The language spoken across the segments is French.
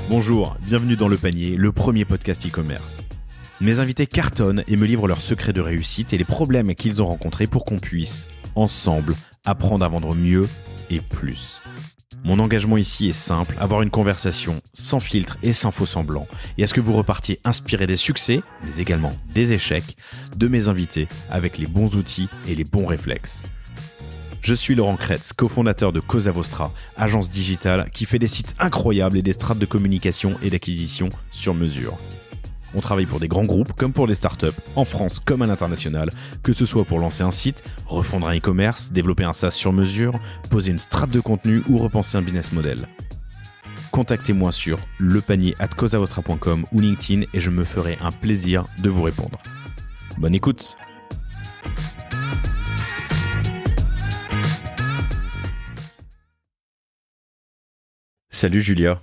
Bonjour, bienvenue dans Le Panier, le premier podcast e-commerce. Mes invités cartonnent et me livrent leurs secrets de réussite et les problèmes qu'ils ont rencontrés pour qu'on puisse, ensemble, apprendre à vendre mieux et plus. Mon engagement ici est simple, avoir une conversation sans filtre et sans faux semblants, et à ce que vous repartiez inspiré des succès, mais également des échecs, de mes invités avec les bons outils et les bons réflexes. Je suis Laurent Kretz, cofondateur de Cosa Vostra, agence digitale qui fait des sites incroyables et des strates de communication et d'acquisition sur mesure. On travaille pour des grands groupes comme pour des startups, en France comme à l'international, que ce soit pour lancer un site, refondre un e-commerce, développer un SaaS sur mesure, poser une strate de contenu ou repenser un business model. Contactez-moi sur lepanier@cosavostra.com ou LinkedIn et je me ferai un plaisir de vous répondre. Bonne écoute! Salut Julia.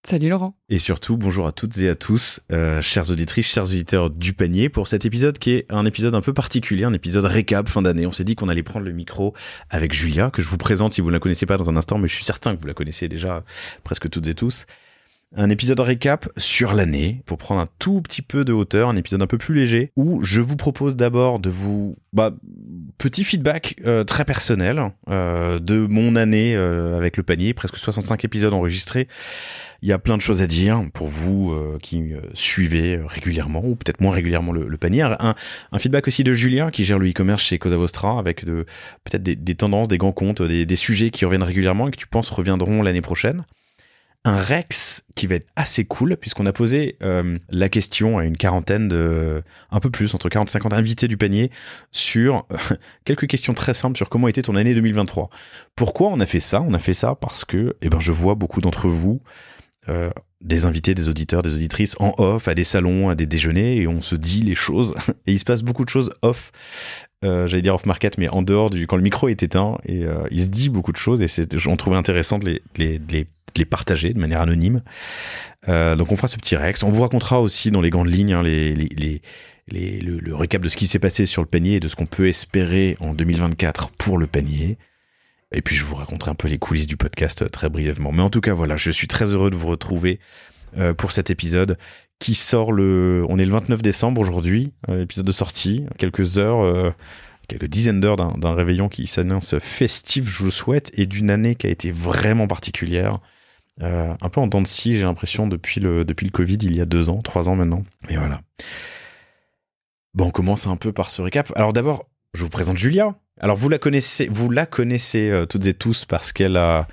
Salut Laurent. Et surtout, bonjour à toutes et à tous, chères auditrices, chers auditeurs du panier, pour cet épisode qui est un épisode un peu particulier, un épisode récap fin d'année. On s'est dit qu'on allait prendre le micro avec Julia, que je vous présente si vous ne la connaissez pas dans un instant, mais je suis certain que vous la connaissez déjà presque toutes et tous. Un épisode récap sur l'année, pour prendre un tout petit peu de hauteur, un épisode un peu plus léger, où je vous propose d'abord de vous... petit feedback très personnel de mon année avec le panier, presque 65 épisodes enregistrés. Il y a plein de choses à dire pour vous qui suivez régulièrement, ou peut-être moins régulièrement le panier. Un feedback aussi de Julien, qui gère le e-commerce chez Cosa Vostra, avec peut-être des tendances, des grands comptes, des sujets qui reviennent régulièrement et que tu penses reviendront l'année prochaine. Un Rex qui va être assez cool, puisqu'on a posé la question à une quarantaine un peu plus, entre 40 et 50 invités du panier, sur quelques questions très simples sur comment était ton année 2023. Pourquoi on a fait ça ? On a fait ça parce que je vois beaucoup d'entre vous, des invités, des auditeurs, des auditrices en off, à des salons, à des déjeuners, et on se dit les choses, et il se passe beaucoup de choses off, j'allais dire off market, mais en dehors quand le micro est éteint, et il se dit beaucoup de choses, et on trouvait intéressant de les partager de manière anonyme. Donc on fera ce petit Rex. On vous racontera aussi dans les grandes lignes le récap de ce qui s'est passé sur le panier et de ce qu'on peut espérer en 2024 pour le panier. Et puis je vous raconterai un peu les coulisses du podcast très brièvement. Mais en tout cas, voilà, je suis très heureux de vous retrouver pour cet épisode qui sort on est le 29 décembre aujourd'hui, l'épisode de sortie, quelques heures... quelques dizaines d'heures d'un réveillon qui s'annonce festif, je vous le souhaite, et d'une année qui a été vraiment particulière. Un peu en dents de scie, j'ai l'impression, depuis le Covid, il y a 2 ans, 3 ans maintenant. Mais voilà. Bon, on commence un peu par ce récap. Alors d'abord, je vous présente Julia. Alors vous la connaissez toutes et tous parce qu'elle a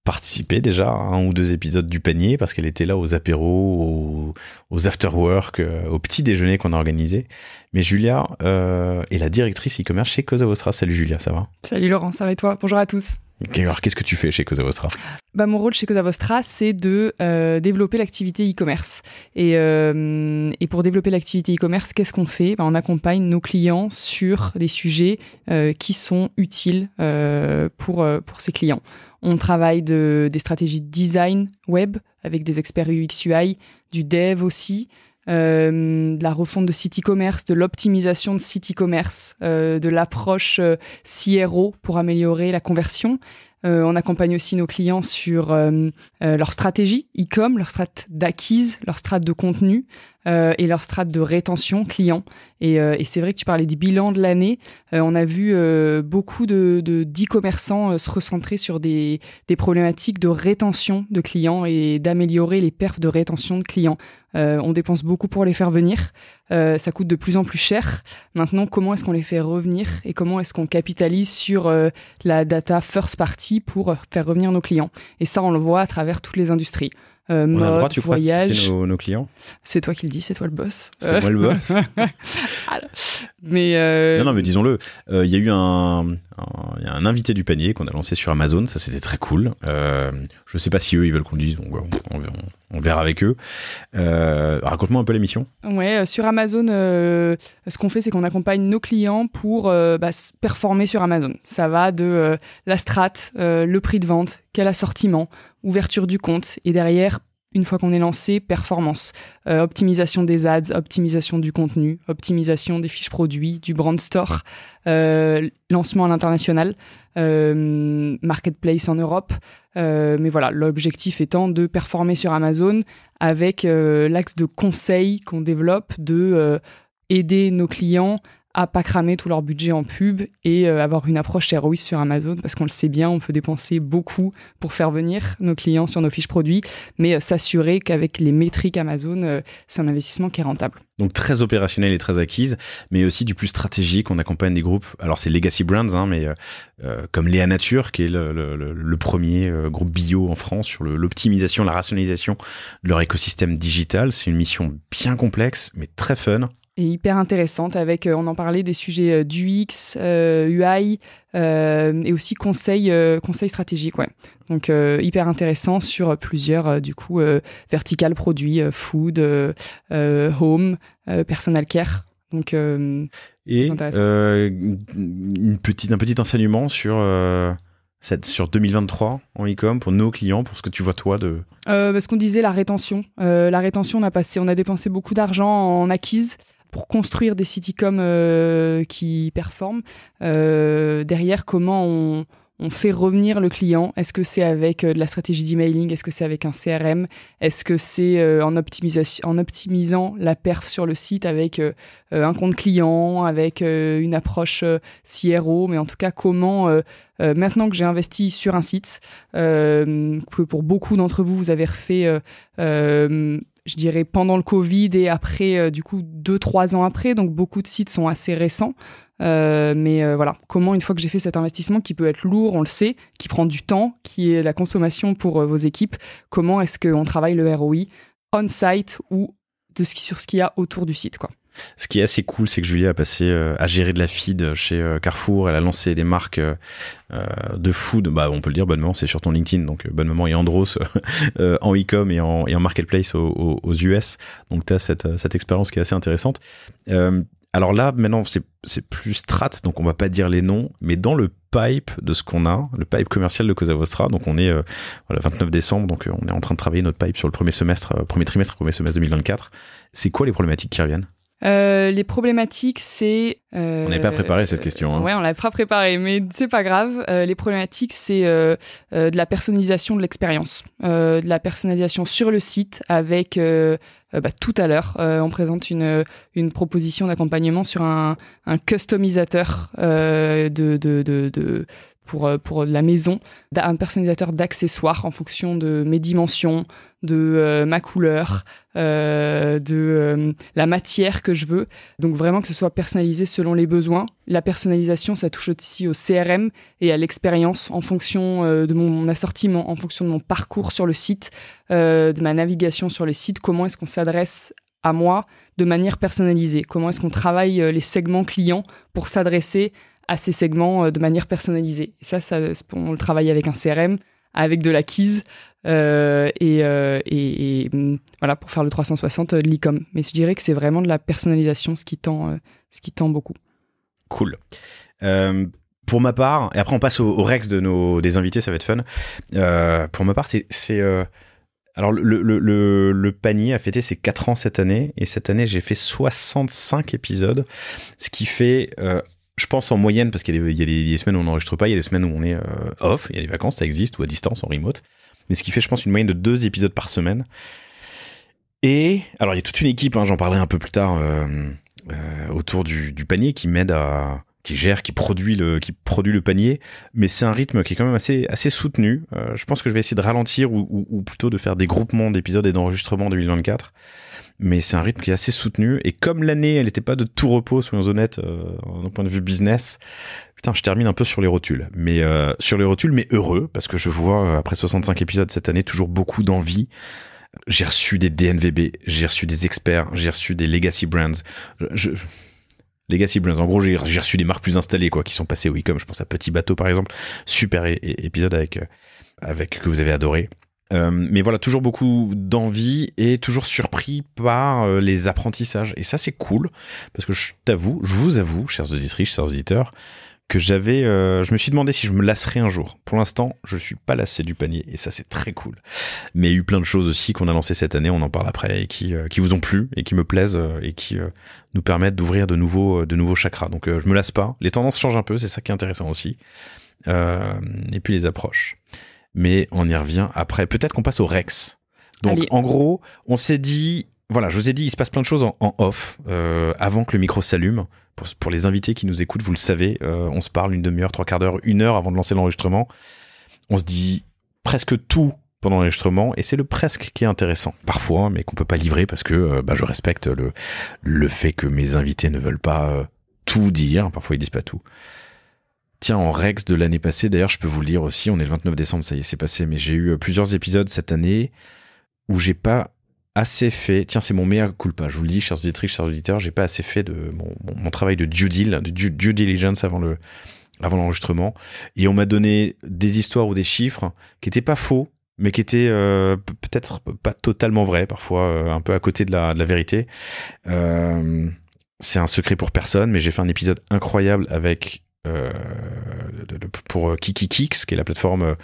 participé déjà à 1 ou 2 épisodes du panier, parce qu'elle était là aux apéros, aux after-work, au petit déjeuner qu'on a organisé. Mais Julia est la directrice e-commerce chez Cosa Vostra. Salut Julia, ça va ? Salut Laurent, ça va et toi ? Bonjour à tous. Okay, alors qu'est-ce que tu fais chez Cosa Vostra ? Mon rôle chez Cosa Vostra, c'est de développer l'activité e-commerce. Et pour développer l'activité e-commerce, qu'est-ce qu'on fait ? On accompagne nos clients sur des sujets qui sont utiles pour ces clients. On travaille des stratégies de design web avec des experts UX UI, du dev aussi, de la refonte de site e-commerce, de l'optimisation de site e-commerce, de l'approche CRO pour améliorer la conversion. On accompagne aussi nos clients sur leur stratégie e-com, leur strat d'acquise, leur strat de contenu et leur strat de rétention client. Et c'est vrai que tu parlais du bilan de l'année. On a vu beaucoup d'e-commerçants se recentrer sur des problématiques de rétention de clients et d'améliorer les perfs de rétention de clients. On dépense beaucoup pour les faire venir. Ça coûte de plus en plus cher. Maintenant, comment est-ce qu'on les fait revenir et comment est-ce qu'on capitalise sur la data first party pour faire revenir nos clients ? Et ça, on le voit à travers toutes les industries. On a le droit, tu voyage. crois, de citer nos clients ? C'est toi qui le dis, c'est toi le boss. C'est moi le boss. Mais Non, mais disons-le, il y a eu un invité du panier qu'on a lancé sur Amazon, ça c'était très cool. Je sais pas si eux ils veulent qu'on le dise, donc on verra avec eux. Raconte-moi un peu l'émission. Ouais, sur Amazon, ce qu'on fait, c'est qu'on accompagne nos clients pour performer sur Amazon. Ça va de la strat, le prix de vente, quel assortiment, ouverture du compte, et derrière une fois qu'on est lancé, performance, optimisation des ads, optimisation du contenu, optimisation des fiches produits, du brand store, lancement à l'international, marketplace en Europe. Mais voilà, l'objectif étant de performer sur Amazon avec l'axe de conseil qu'on développe, de aider nos clients à pas cramer tout leur budget en pub et avoir une approche ROI sur Amazon, parce qu'on le sait bien, on peut dépenser beaucoup pour faire venir nos clients sur nos fiches produits, mais s'assurer qu'avec les métriques Amazon, c'est un investissement qui est rentable. Donc très opérationnel et très acquise, mais aussi du plus stratégique. On accompagne des groupes, alors c'est Legacy Brands, mais comme Léa Nature, qui est le premier groupe bio en France sur l'optimisation, la rationalisation de leur écosystème digital. C'est une mission bien complexe, mais très fun. Et hyper intéressante avec, on en parlait, des sujets d'UX, UI et aussi conseil stratégique. Ouais. Donc hyper intéressant sur plusieurs verticales produits, food, home, personal care. Donc, et un petit enseignement sur 2023 en e-com pour nos clients, pour ce que tu vois toi de... Parce qu'on disait la rétention. La rétention, on a dépensé beaucoup d'argent en acquise pour construire des sites e-com qui performent. Derrière, comment on fait revenir le client? Est-ce que c'est avec de la stratégie d'emailing? Est-ce que c'est avec un CRM? Est-ce que c'est en optimisant la perf sur le site avec un compte client, avec une approche CRO? Mais en tout cas, comment, maintenant que j'ai investi sur un site, que pour beaucoup d'entre vous, vous avez refait... je dirais pendant le Covid et après, 2-3 ans après. Donc, beaucoup de sites sont assez récents. Mais voilà, comment, une fois que j'ai fait cet investissement qui peut être lourd, on le sait, qui prend du temps, qui est la consommation pour vos équipes, comment est-ce qu'on travaille le ROI on-site ou sur ce qu'il y a autour du site, quoi. Ce qui est assez cool, c'est que Julia a passé à gérer de la feed chez Carrefour. Elle a lancé des marques de food. Bah, on peut le dire, Bonne Maman, c'est sur ton LinkedIn. Donc, Bonne Maman et Andros en e-com et en marketplace aux US. Donc, tu as cette expérience qui est assez intéressante. Alors là, maintenant, c'est plus strat, donc on va pas dire les noms, mais dans le pipe de ce qu'on a, le pipe commercial de Cosa Vostra, donc on est le 29 décembre, donc on est en train de travailler notre pipe sur le premier semestre 2024. C'est quoi les problématiques qui reviennent ? Les problématiques, c'est... on n'avait pas préparé cette question. Hein. Ouais, on l'avait pas préparé, mais c'est pas grave. Les problématiques, c'est de la personnalisation de l'expérience, de la personnalisation sur le site avec... tout à l'heure, on présente une proposition d'accompagnement sur un customisateur pour la maison, un personnalisateur d'accessoires en fonction de mes dimensions, de ma couleur, de la matière que je veux. Donc vraiment que ce soit personnalisé selon les besoins. La personnalisation, ça touche aussi au CRM et à l'expérience en fonction de mon assortiment, en fonction de mon parcours sur le site, de ma navigation sur le site. Comment est-ce qu'on s'adresse à moi de manière personnalisée? Comment est-ce qu'on travaille les segments clients pour s'adresser à ces segments de manière personnalisée? Et ça, on le travaille avec un CRM, avec de l'acquise et voilà, pour faire le 360 de l'e-com. Mais je dirais que c'est vraiment de la personnalisation ce qui tend beaucoup. Cool. Pour ma part, et après on passe au Rex des invités, ça va être fun. Pour ma part, alors le panier a fêté ses 4 ans cette année, et cette année j'ai fait 65 épisodes, ce qui fait... je pense en moyenne, parce qu'il y a des semaines où on n'enregistre pas, il y a des semaines où on est off, il y a des vacances, ça existe, ou à distance, en remote. Mais ce qui fait, je pense, une moyenne de 2 épisodes par semaine. Et, alors il y a toute une équipe, j'en parlerai un peu plus tard, autour du panier qui m'aide qui gère, qui produit le panier. Mais c'est un rythme qui est quand même assez soutenu. Je pense que je vais essayer de ralentir ou plutôt de faire des groupements d'épisodes et d'enregistrements en 2024. Mais c'est un rythme qui est assez soutenu. Et comme l'année, elle n'était pas de tout repos, soyons honnêtes, d'un point de vue business, putain, je termine un peu sur les rotules. Mais heureux, parce que je vois, après 65 épisodes cette année, toujours beaucoup d'envie. J'ai reçu des DNVB, j'ai reçu des experts, j'ai reçu des Legacy Brands. Legacy Brands, en gros, j'ai reçu des marques plus installées, quoi, qui sont passées au e-com. Je pense à Petit Bateau, par exemple. Super épisode avec que vous avez adoré. Mais voilà, toujours beaucoup d'envie et toujours surpris par les apprentissages. Et ça, c'est cool, parce que je vous avoue, chers auditrices, chers auditeurs, je me suis demandé si je me lasserais un jour. Pour l'instant, je suis pas lassé du panier et ça c'est très cool. Mais il y a eu plein de choses aussi qu'on a lancées cette année, on en parle après, et qui vous ont plu et qui me plaisent et qui nous permettent d'ouvrir de nouveaux chakras. Donc je me lasse pas. Les tendances changent un peu, c'est ça qui est intéressant aussi. Et puis les approches. Mais on y revient après. Peut-être qu'on passe au Rex. Donc en gros, on s'est dit, voilà, je vous ai dit, il se passe plein de choses en off avant que le micro s'allume. Pour les invités qui nous écoutent, vous le savez, on se parle une demi-heure, 3/4 d'heure, 1 heure avant de lancer l'enregistrement. On se dit presque tout pendant l'enregistrement et c'est le presque qui est intéressant. Parfois, mais qu'on peut pas livrer parce que je respecte le fait que mes invités ne veulent pas tout dire. Parfois, ils disent pas tout. Tiens, en Rex de l'année passée, d'ailleurs, je peux vous le dire aussi, on est le 29 décembre, ça y est, c'est passé, mais j'ai eu plusieurs épisodes cette année où j'ai pas assez fait, tiens, c'est mon mea culpa, je vous le dis, chers auditrices, chers auditeurs, j'ai pas assez fait de mon travail de due diligence avant l'enregistrement, et on m'a donné des histoires ou des chiffres qui étaient pas faux, mais qui étaient peut-être pas totalement vrais, parfois un peu à côté de la vérité. C'est un secret pour personne, mais j'ai fait un épisode incroyable avec pour KikiKicks, qui est la plateforme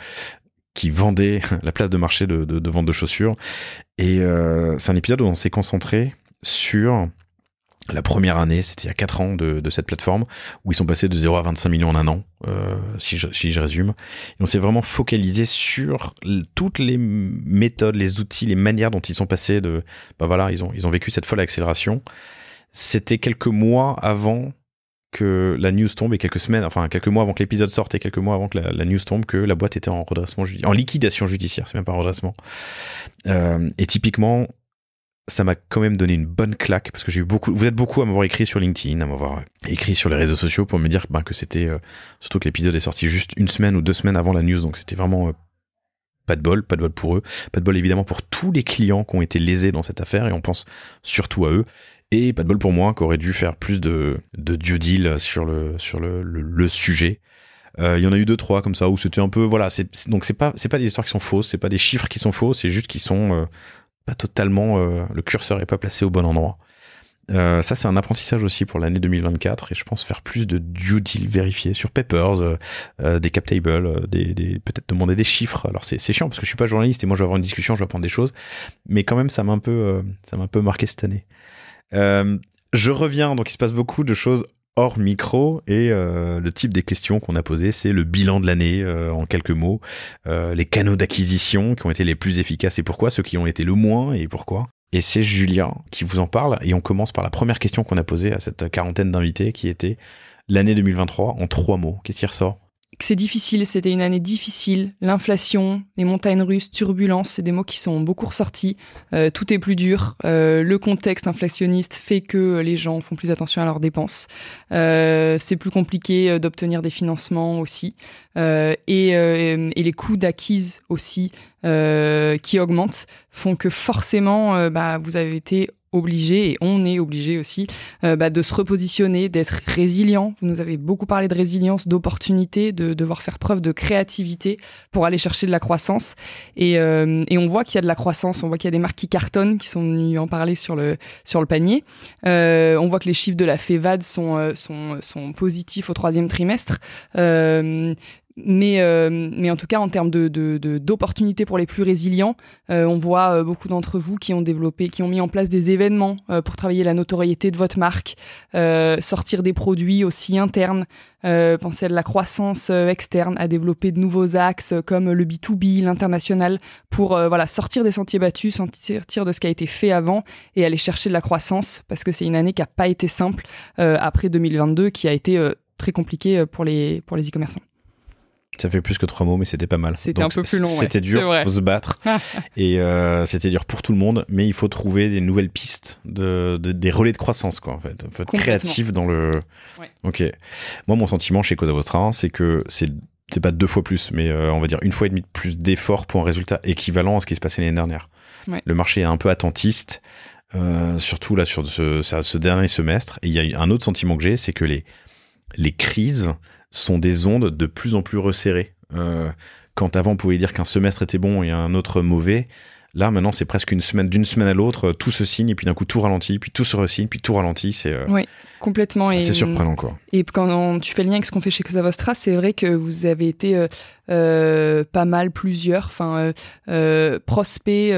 qui vendait la place de marché de vente de chaussures. Et c'est un épisode où on s'est concentré sur la première année, c'était il y a 4 ans de cette plateforme, où ils sont passés de 0 à 25 millions en un an, si je résume. Et on s'est vraiment focalisé sur toutes les méthodes, les outils, les manières dont ils sont passés de... ils ont vécu cette folle accélération. C'était quelques mois avant que la news tombe et quelques mois avant que l'épisode sorte et quelques mois avant que la news tombe que la boîte était en liquidation judiciaire, c'est même pas un redressement. Et typiquement, ça m'a quand même donné une bonne claque parce que vous êtes beaucoup à m'avoir écrit sur LinkedIn, à m'avoir écrit sur les réseaux sociaux pour me dire que c'était, surtout que l'épisode est sorti juste 1 semaine ou 2 semaines avant la news, donc c'était vraiment pas de bol pour eux, pas de bol évidemment pour tous les clients qui ont été lésés dans cette affaire et on pense surtout à eux. Et pas de bol pour moi, qui aurait dû faire plus de due deal sur le sujet. Il y en a eu 2-3 comme ça où c'était un peu donc c'est pas des histoires qui sont fausses, c'est pas des chiffres qui sont faux, c'est juste qu'ils sont pas totalement le curseur est pas placé au bon endroit. Ça c'est un apprentissage aussi pour l'année 2024 et je pense faire plus de due deal vérifiés sur papers, des cap tables, peut-être demander des chiffres. Alors c'est chiant parce que je suis pas journaliste et moi je vais avoir une discussion, je vais apprendre des choses, mais quand même ça m'a un peu marqué cette année. Je reviens, donc il se passe beaucoup de choses hors micro et le type des questions qu'on a posées, c'est le bilan de l'année en quelques mots, les canaux d'acquisition qui ont été les plus efficaces et pourquoi, ceux qui ont été le moins et pourquoi. Et c'est Julia qui vous en parle et on commence par la première question qu'on a posée à cette quarantaine d'invités qui était l'année 2023 en 3 mots. Qu'est-ce qui ressort ? C'est difficile, c'était une année difficile. L'inflation, les montagnes russes, turbulence, c'est des mots qui sont beaucoup ressortis. Tout est plus dur. Le contexte inflationniste fait que les gens font plus attention à leurs dépenses. C'est plus compliqué d'obtenir des financements aussi. Et les coûts d'acquise aussi qui augmentent font que forcément vous avez été obligé, et on est obligé aussi, de se repositionner, d'être résilient. Vous nous avez beaucoup parlé de résilience, d'opportunité, de devoir faire preuve de créativité pour aller chercher de la croissance. Et on voit qu'il y a de la croissance, on voit qu'il y a des marques qui cartonnent, qui sont venues en parler sur le panier. On voit que les chiffres de la FEVAD sont positifs au 3e trimestre. Mais en tout cas, en termes d'opportunités pour les plus résilients, on voit beaucoup d'entre vous qui ont mis en place des événements pour travailler la notoriété de votre marque, sortir des produits aussi internes, penser à de la croissance externe, à développer de nouveaux axes comme le B2B, l'international, pour sortir des sentiers battus, sortir de ce qui a été fait avant et aller chercher de la croissance, parce que c'est une année qui n'a pas été simple après 2022, qui a été très compliquée pour les e-commerçants. Ça fait plus que 3 mots, mais c'était pas mal. C'était un peu plus long, C'était dur, il faut se battre. Et c'était dur pour tout le monde, mais il faut trouver des nouvelles pistes, des relais de croissance, quoi, en fait. Il faut être créatif dans le... Ouais. Ok. Moi, mon sentiment chez Cosa Vostra, c'est que c'est pas 2 fois plus, mais on va dire 1,5 fois de plus d'efforts pour un résultat équivalent à ce qui se passait l'année dernière. Ouais. Le marché est un peu attentiste, surtout là sur ce dernier semestre. Et il y a un autre sentiment que j'ai, c'est que les crises sont des ondes de plus en plus resserrées. Quand avant on pouvait dire qu'un semestre était bon et un autre mauvais, Là, maintenant, c'est presque d'une semaine à l'autre, tout se signe, et puis d'un coup, tout ralentit, puis tout se resigne, puis tout ralentit. C'est Oui, complètement. c'est surprenant, quoi. Et quand tu fais le lien avec ce qu'on fait chez Cosa Vostra, c'est vrai que vous avez été pas mal, plusieurs, prospects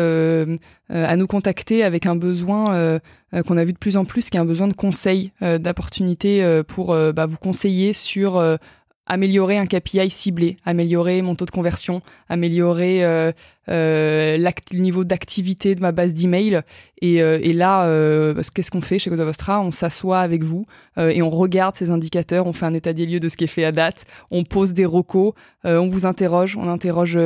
à nous contacter avec un besoin qu'on a vu de plus en plus, qui est un besoin de conseils, d'opportunités pour vous conseiller sur améliorer un KPI ciblé, améliorer mon taux de conversion, améliorer le niveau d'activité de ma base d'email. Et là, qu'est-ce qu'on fait chez Cosa Vostra ? On s'assoit avec vous et on regarde ces indicateurs, on fait un état des lieux de ce qui est fait à date, on pose des recos, on vous interroge, on interroge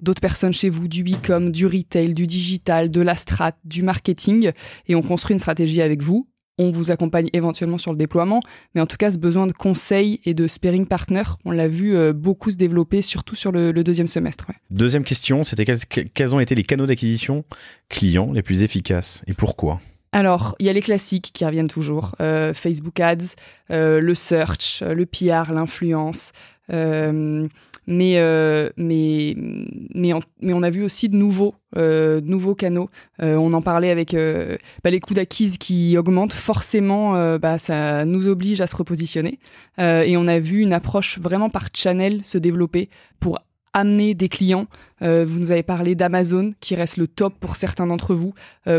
d'autres personnes chez vous, du e-com, du retail, du digital, de la strat, du marketing, et on construit une stratégie avec vous. On vous accompagne éventuellement sur le déploiement, mais en tout cas, ce besoin de conseils et de sparring partner, on l'a vu beaucoup se développer, surtout sur le deuxième semestre. Ouais. Deuxième question, c'était quels ont été les canaux d'acquisition clients les plus efficaces et pourquoi ? Alors, il y a les classiques qui reviennent toujours, Facebook Ads, le search, le PR, l'influence, mais on a vu aussi de nouveaux canaux. On en parlait avec les coûts d'acquise qui augmentent. Forcément, ça nous oblige à se repositionner. Et on a vu une approche vraiment par channel se développer pour amener des clients. Vous nous avez parlé d'Amazon, qui reste le top pour certains d'entre vous,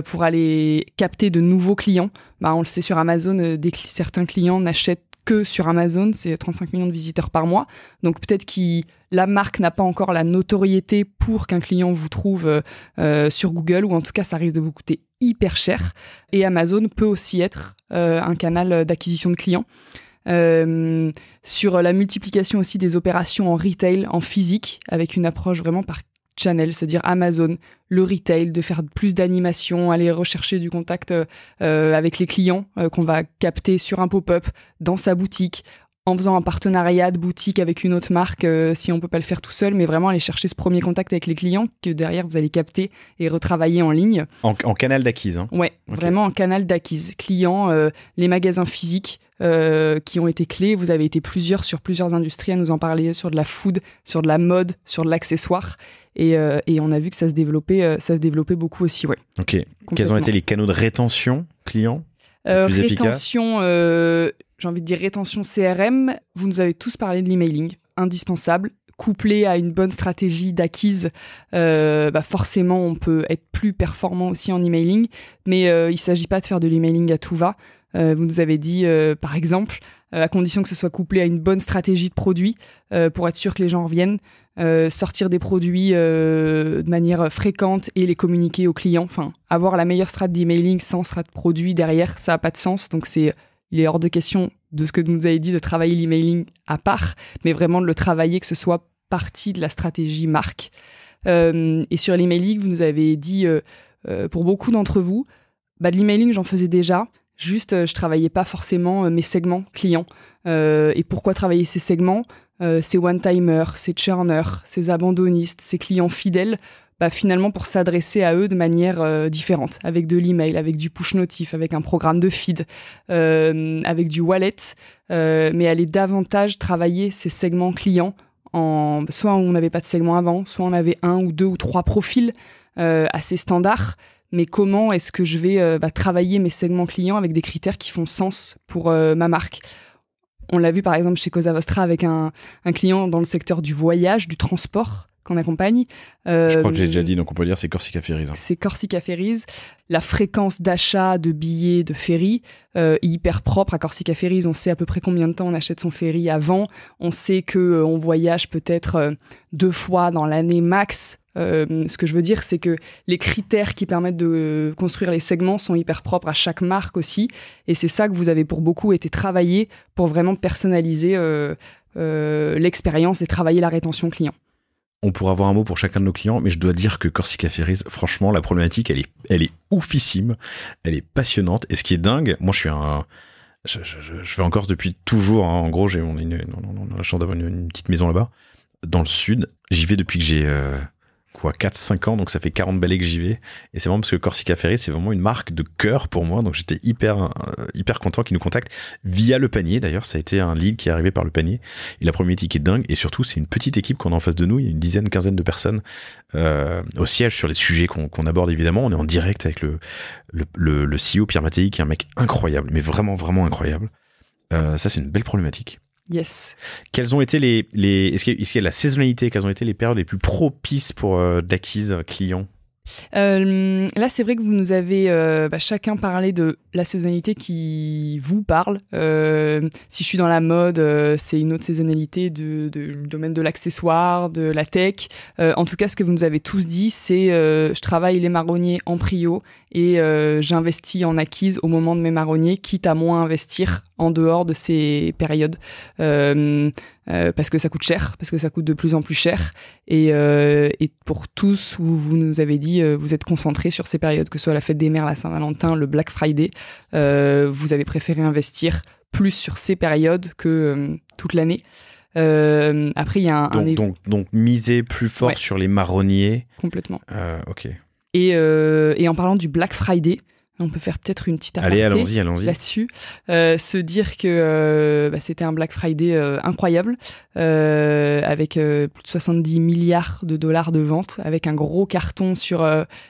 pour aller capter de nouveaux clients. On le sait sur Amazon, certains clients n'achètent que sur Amazon, c'est 35 millions de visiteurs par mois. Donc peut-être que la marque n'a pas encore la notoriété pour qu'un client vous trouve sur Google, ou en tout cas, ça risque de vous coûter hyper cher. Et Amazon peut aussi être un canal d'acquisition de clients. Sur la multiplication aussi des opérations en retail, en physique, avec une approche vraiment par channel, se dire Amazon, le retail, de faire plus d'animation, aller rechercher du contact avec les clients qu'on va capter sur un pop-up, dans sa boutique, en faisant un partenariat de boutique avec une autre marque, si on peut pas le faire tout seul, mais vraiment aller chercher ce premier contact avec les clients que derrière vous allez capter et retravailler en ligne. En canal d'acquise, hein. Ouais, okay. Vraiment en canal d'acquise. Clients, les magasins physiques qui ont été clés. Vous avez été plusieurs sur plusieurs industries à nous en parler, sur de la food, sur de la mode, sur de l'accessoire. Et on a vu que ça se développait beaucoup aussi, ouais. Ok. Quels ont été les canaux de rétention clients plus rétention, j'ai envie de dire rétention CRM. Vous nous avez tous parlé de l'emailing, indispensable. Couplé à une bonne stratégie d'acquise, forcément, on peut être plus performant aussi en emailing. Mais il ne s'agit pas de faire de l'emailing à tout va. Vous nous avez dit, par exemple, à condition que ce soit couplé à une bonne stratégie de produit, pour être sûr que les gens reviennent, sortir des produits de manière fréquente et les communiquer aux clients. Enfin, avoir la meilleure strat d'emailing sans strat de produit derrière, ça n'a pas de sens. Donc, il est hors de question de ce que vous nous avez dit de travailler l'emailing à part, mais vraiment de le travailler, que ce soit partie de la stratégie marque. Et sur l'emailing, vous nous avez dit, pour beaucoup d'entre vous, de l'emailing, j'en faisais déjà. Juste, je travaillais pas forcément mes segments clients. Et pourquoi travailler ces segments ? Ces one-timers, ces churners, ces abandonnistes, ces clients fidèles, finalement pour s'adresser à eux de manière différente, avec de l'email, avec du push notif, avec un programme de feed, avec du wallet, mais aller davantage travailler ces segments clients, soit on n'avait pas de segment avant, soit on avait 1 ou 2 ou 3 profils assez standards. Mais comment est-ce que je vais travailler mes segments clients avec des critères qui font sens pour ma marque ? On l'a vu par exemple chez Cosa Vostra avec un client dans le secteur du voyage, du transport qu'on accompagne. Je crois que j'ai déjà dit, donc on peut dire c'est Corsica Ferries. Hein. C'est Corsica Ferries. La fréquence d'achat de billets de ferry est hyper propre à Corsica Ferries. On sait à peu près combien de temps on achète son ferry avant. On sait qu'on voyage peut-être 2 fois dans l'année max. Ce que je veux dire, c'est que les critères qui permettent de construire les segments sont hyper propres à chaque marque aussi. Et c'est ça que vous avez pour beaucoup été travaillé pour vraiment personnaliser l'expérience et travailler la rétention client. On pourra avoir un mot pour chacun de nos clients, mais je dois dire que Corsica Ferries, franchement, la problématique, elle est oufissime, elle est passionnante. Et ce qui est dingue, moi je vais en Corse depuis toujours. Hein. En gros, on a la chance d'avoir une petite maison là-bas, dans le sud. J'y vais depuis que j'ai 4-5 ans, donc ça fait 40 balais que j'y vais. Et c'est vraiment parce que Corsica Ferry, c'est vraiment une marque de cœur pour moi. Donc j'étais hyper content qu'ils nous contactent via le panier. D'ailleurs, ça a été un lead qui est arrivé par le panier. Et la problématique est dingue. Et surtout, c'est une petite équipe qu'on a en face de nous. Il y a une dizaine, quinzaine de personnes au siège sur les sujets qu'on aborde évidemment. On est en direct avec le CEO Pierre Mattei, qui est un mec incroyable, mais vraiment, vraiment incroyable. Ça, c'est une belle problématique. Yes. Quelles ont été est-ce qu'il y a la saisonnalité, quelles ont été les périodes les plus propices pour d'acquise clients? Là, c'est vrai que vous nous avez chacun parlé de la saisonnalité qui vous parle. Si je suis dans la mode, c'est une autre saisonnalité du domaine de l'accessoire, de la tech. En tout cas, ce que vous nous avez tous dit, c'est je travaille les marronniers en prio et j'investis en acquise au moment de mes marronniers, quitte à moins investir en dehors de ces périodes. Parce que ça coûte cher, parce que ça coûte de plus en plus cher. Et pour tous, vous nous avez dit, vous êtes concentrés sur ces périodes, que ce soit la fête des mères, la Saint-Valentin, le Black Friday. Vous avez préféré investir plus sur ces périodes que toute l'année. Après, il y a donc miser plus fort sur les marronniers. Complètement. Ok. Et en parlant du Black Friday, on peut faire peut-être une petite aparté allons-y. Là-dessus. Se dire que c'était un Black Friday incroyable, avec plus de 70 milliards de dollars de ventes, avec un gros carton sur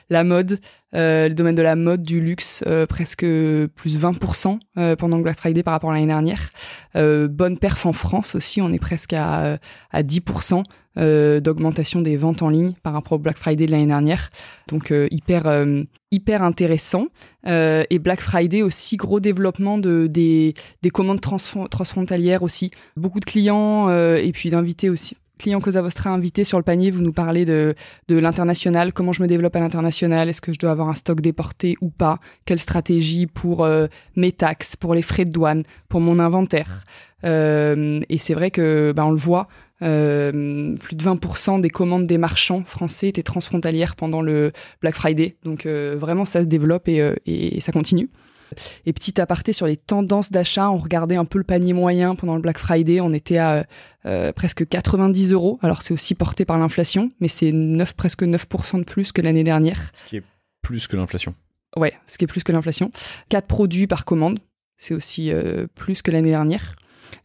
la mode, le domaine de la mode, du luxe, presque plus 20% pendant le Black Friday par rapport à l'année dernière. Bonne perf en France aussi, on est presque à 10% d'augmentation des ventes en ligne par rapport au Black Friday de l'année dernière. Donc hyper intéressant. Et Black Friday aussi, gros développement des commandes transfrontalières aussi. Beaucoup de clients et puis d'invités aussi. Clients Cosa Vostra invités sur le panier, vous nous parlez de l'international, comment je me développe à l'international, est-ce que je dois avoir un stock déporté ou pas, quelle stratégie pour mes taxes, pour les frais de douane, pour mon inventaire. Et c'est vrai que on le voit, plus de 20% des commandes des marchands français étaient transfrontalières pendant le Black Friday. Donc vraiment, ça se développe et ça continue. Et petit aparté sur les tendances d'achat, on regardait un peu le panier moyen pendant le Black Friday. On était à presque 90 €. Alors c'est aussi porté par l'inflation, mais c'est presque 9% de plus que l'année dernière. Ce qui est plus que l'inflation. Ouais, ce qui est plus que l'inflation. 4 produits par commande, c'est aussi plus que l'année dernière.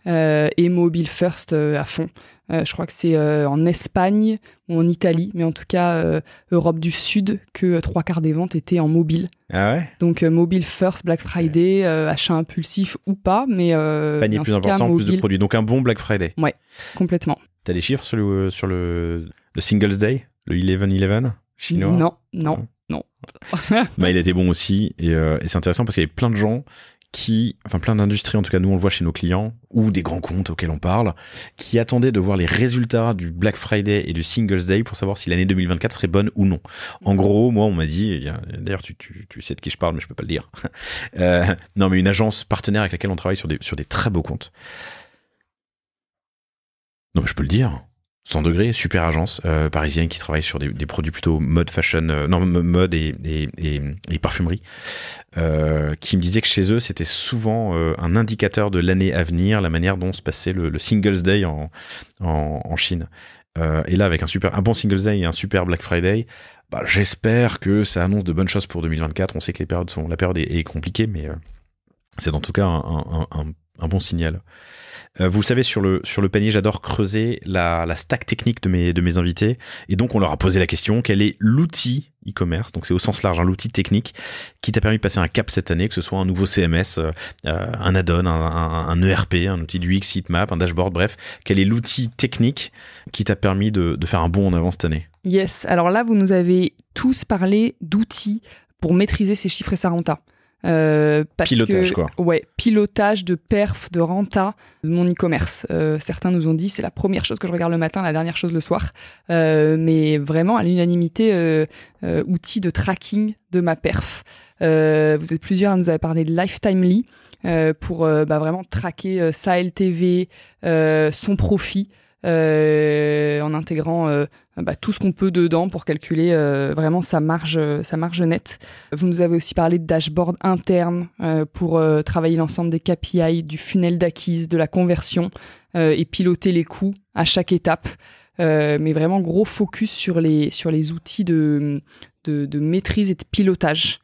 Et Mobile First à fond. Je crois que c'est en Espagne ou en Italie, mais en tout cas Europe du Sud, que 3/4 des ventes étaient en mobile. Ah ouais. Donc Mobile First, Black Friday, achat impulsif ou pas, mais panier plus important, mobile. plus de produits. Donc un bon Black Friday. Ouais, complètement. T'as des chiffres sur le Singles Day, le 11/11 chinois? Non. Il a été bon aussi et c'est intéressant parce qu'il y avait plein de gens plein d'industries, en tout cas nous on le voit chez nos clients, ou des grands comptes auxquels on parle, qui attendaient de voir les résultats du Black Friday et du Singles Day pour savoir si l'année 2024 serait bonne ou non. En gros, moi on m'a dit, d'ailleurs tu sais de qui je parle mais je peux pas le dire, non mais une agence partenaire avec laquelle on travaille sur des très beaux comptes. Non mais je peux le dire. 100 degrés, super agence parisienne qui travaille sur des produits plutôt mode fashion, mode et parfumerie, qui me disait que chez eux c'était souvent un indicateur de l'année à venir, la manière dont se passait le Singles Day en Chine. Et là avec un bon Singles Day et un super Black Friday, j'espère que ça annonce de bonnes choses pour 2024. On sait que la période est compliquée, mais c'est en tout cas un bon signal. Vous le savez, sur le panier, j'adore creuser la stack technique de mes invités. Et donc, on leur a posé la question, quel est l'outil e-commerce, donc c'est au sens large, l'outil technique qui t'a permis de passer un cap cette année, que ce soit un nouveau CMS, un add-on, un ERP, un outil du UX Heatmap, un dashboard, bref. Quel est l'outil technique qui t'a permis de faire un bond en avant cette année? Yes, alors là, vous nous avez tous parlé d'outils pour maîtriser ses chiffres et sa renta. Pilotage, quoi. Ouais, pilotage de perf, de renta, de mon e-commerce. Certains nous ont dit c'est la première chose que je regarde le matin, la dernière chose le soir. Mais vraiment, à l'unanimité, outil de tracking de ma perf. Vous êtes plusieurs à nous avoir parlé de Lifetimely pour vraiment traquer sa LTV, son profit. En intégrant tout ce qu'on peut dedans pour calculer vraiment sa marge nette. Vous nous avez aussi parlé de dashboard interne pour travailler l'ensemble des KPI, du funnel d'acquise, de la conversion et piloter les coûts à chaque étape. mais vraiment gros focus sur les outils de maîtrise et de pilotage.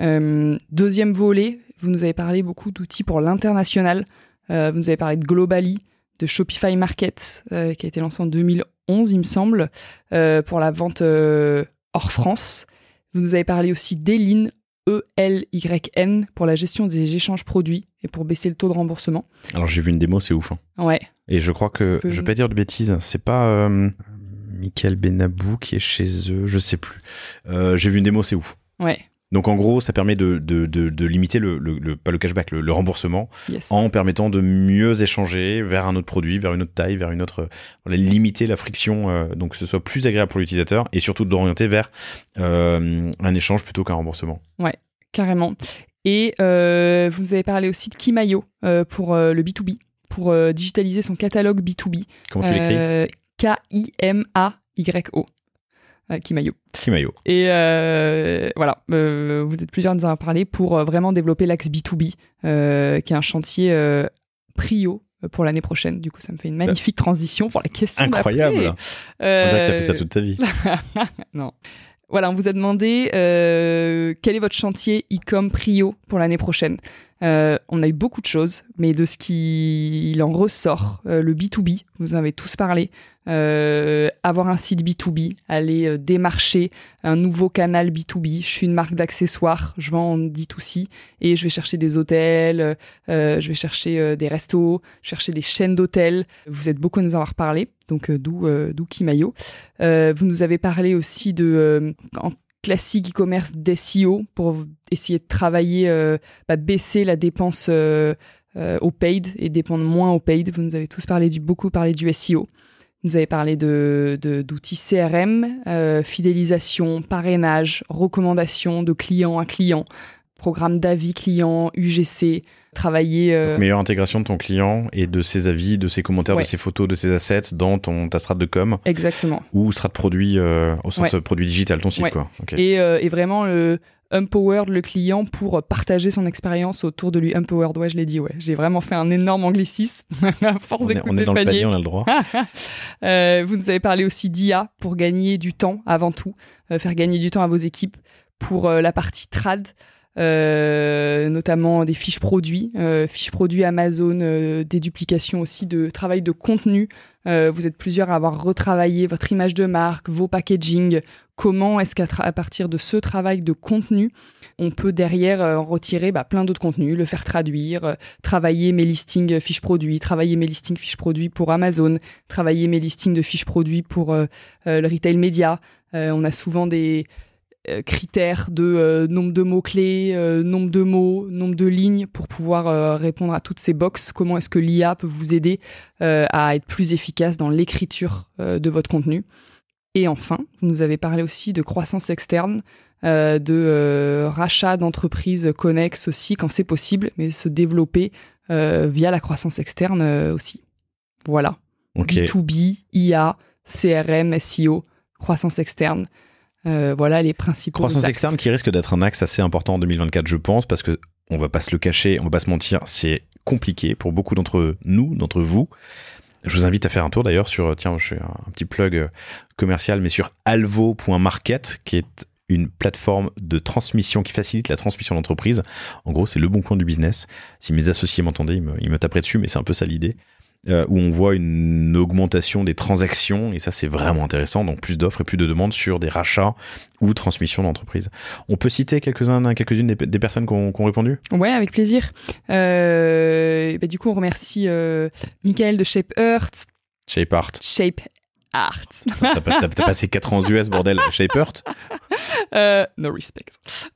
Deuxième volet, vous nous avez parlé beaucoup d'outils pour l'international. Vous nous avez parlé de Globally, de Shopify Market, qui a été lancé en 2011, il me semble, pour la vente hors France. Vous nous avez parlé aussi d'Elyn, ELYN, pour la gestion des échanges produits et pour baisser le taux de remboursement. Alors j'ai vu une démo, c'est ouf. Hein. Ouais. Et je crois que, je vais pas dire de bêtises, c'est pas Michael Benabou qui est chez eux, je sais plus. J'ai vu une démo, c'est ouf. Ouais. Donc en gros, ça permet de limiter pas le cashback, le remboursement, Yes. en permettant de mieux échanger vers un autre produit, vers une autre taille, vers une autre, limiter la friction, donc que ce soit plus agréable pour l'utilisateur et surtout de l'orienter vers un échange plutôt qu'un remboursement. Ouais, carrément. Et vous nous avez parlé aussi de Kimayo pour le B2B, pour digitaliser son catalogue B2B. Comment tu l'écris ? Kimayo. Kimayo. Kimayo. Et voilà, vous êtes plusieurs à nous en avoir parlé pour vraiment développer l'axe B2B, qui est un chantier prio pour l'année prochaine. Du coup, ça me fait une magnifique transition pour la question incroyable. d'après. On dirait que t'as fait ça toute ta vie. Non. Voilà, on vous a demandé quel est votre chantier e-com prio pour l'année prochaine. On a eu beaucoup de choses, mais de ce qu'il en ressort, le B2B, vous en avez tous parlé, avoir un site B2B, aller démarcher un nouveau canal B2B. Je suis une marque d'accessoires, je vends en D2C et je vais chercher des hôtels, je vais chercher des restos, chercher des chaînes d'hôtels. Vous êtes beaucoup à nous en avoir parlé, donc d'où Kimayo. Vous nous avez parlé aussi de en classique e-commerce d'SEO pour essayer de travailler, baisser la dépense au paid et dépendre moins au paid. Vous nous avez tous beaucoup parlé du SEO. Vous avez parlé d'outils CRM, fidélisation, parrainage, recommandation de client à client, programme d'avis client, UGC, travailler... Meilleure intégration de ton client et de ses avis, de ses commentaires, Ouais. de ses photos, de ses assets dans ta strat de com. Exactement. Ou strat produit au sens produit digital, ton site. Ouais. Quoi. Okay. Et vraiment empowered le client pour partager son expérience autour de lui. Empowered, ouais, je l'ai dit, ouais. J'ai vraiment fait un énorme anglicisme à force d'écouter on est dans le le panier. panier, on a le droit. Vous nous avez parlé aussi d'IA pour gagner du temps avant tout, faire gagner du temps à vos équipes pour la partie trad, notamment des fiches produits Amazon, déduplication aussi de travail de contenu. Vous êtes plusieurs à avoir retravaillé votre image de marque, vos packaging. Comment est-ce qu'à partir de ce travail de contenu, on peut derrière en retirer plein d'autres contenus, le faire traduire, travailler mes listings fiches produits, travailler mes listings fiches produits pour Amazon, travailler mes listings de fiches produits pour le retail média. On a souvent des critères de nombre de mots-clés, nombre de mots, nombre de lignes pour pouvoir répondre à toutes ces boxes. Comment est-ce que l'IA peut vous aider à être plus efficace dans l'écriture de votre contenu. Et enfin, vous nous avez parlé aussi de croissance externe, de rachat d'entreprises connexes aussi quand c'est possible, mais se développer via la croissance externe aussi. Voilà. Okay. B2B, IA, CRM, SEO, croissance externe. Voilà les principaux Croissance axes. externe qui risque d'être un axe assez important en 2024, je pense, parce que on va pas se le cacher, on va pas se mentir, c'est compliqué pour beaucoup d'entre vous. Je vous invite à faire un tour d'ailleurs sur, tiens, je fais un petit plug commercial, mais sur alvo.market, qui est une plateforme de transmission qui facilite la transmission d'entreprise. En gros, c'est le bon coin du business. Si mes associés m'entendaient, ils me taperaient dessus, mais c'est un peu ça l'idée. Où on voit une augmentation des transactions, et ça c'est vraiment intéressant, donc plus d'offres et plus de demandes sur des rachats ou transmissions d'entreprise. On peut citer quelques-unes des personnes qui ont répondu ? Ouais, avec plaisir. Du coup, on remercie Michael de ShapeArt. T'as passé 4 ans aux US, bordel. ShapeArt. No respect.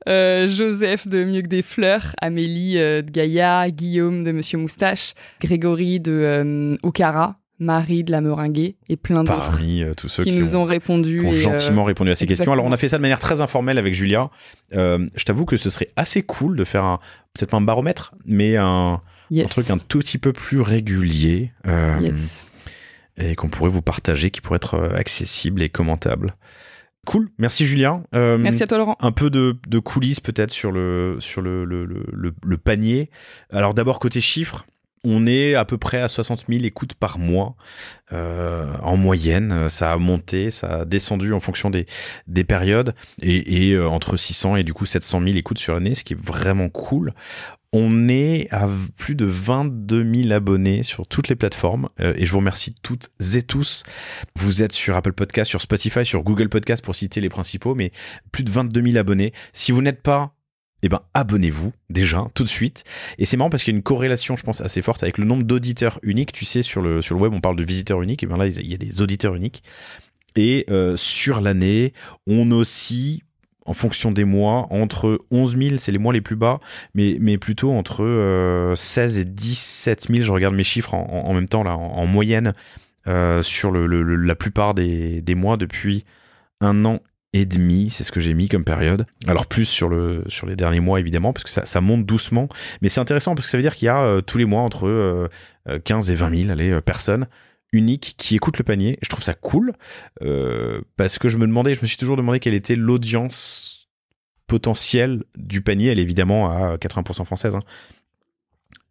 Joseph de Mieux que des fleurs, Amélie de Gaïa, Guillaume de Monsieur Moustache, Grégory de Okara, Marie de la Meringuée et plein d'autres. Parmi tous ceux qui nous ont répondu. Qui ont gentiment répondu à ces questions. Alors, on a fait ça de manière très informelle avec Julia. Je t'avoue que ce serait assez cool de faire peut-être pas un baromètre, mais un truc un tout petit peu plus régulier. Yes. Et qu'on pourrait vous partager, qui pourrait être accessible et commentable. Cool, merci Julien. Merci à toi Laurent. Un peu de coulisses peut-être sur le panier. Alors d'abord côté chiffres, On est à peu près à 60 000 écoutes par mois en moyenne. Ça a monté, ça a descendu en fonction des périodes et entre 600 et du coup 700 000 écoutes sur l'année, ce qui est vraiment cool. On est à plus de 22 000 abonnés sur toutes les plateformes et je vous remercie toutes et tous. Vous êtes sur Apple Podcast, sur Spotify, sur Google Podcast pour citer les principaux, mais plus de 22 000 abonnés. Si vous n'êtes pas, eh ben, abonnez-vous déjà tout de suite. Et c'est marrant parce qu'il y a une corrélation, je pense, assez forte avec le nombre d'auditeurs uniques. Tu sais, sur le web, on parle de visiteurs uniques. Et bien là, il y a des auditeurs uniques. Et sur l'année, on oscille, en fonction des mois, entre 11 000, c'est les mois les plus bas, mais plutôt entre 16 et 17 000. Je regarde mes chiffres en même temps, là, en moyenne, sur la plupart des mois depuis 1 an et demi, c'est ce que j'ai mis comme période. Alors plus sur les derniers mois évidemment, parce que ça monte doucement, mais c'est intéressant parce que ça veut dire qu'il y a tous les mois entre 15 et 20 000 personnes uniques qui écoutent le panier. Et je trouve ça cool parce que je me suis toujours demandé quelle était l'audience potentielle du panier. Elle est évidemment à 80% française. Hein.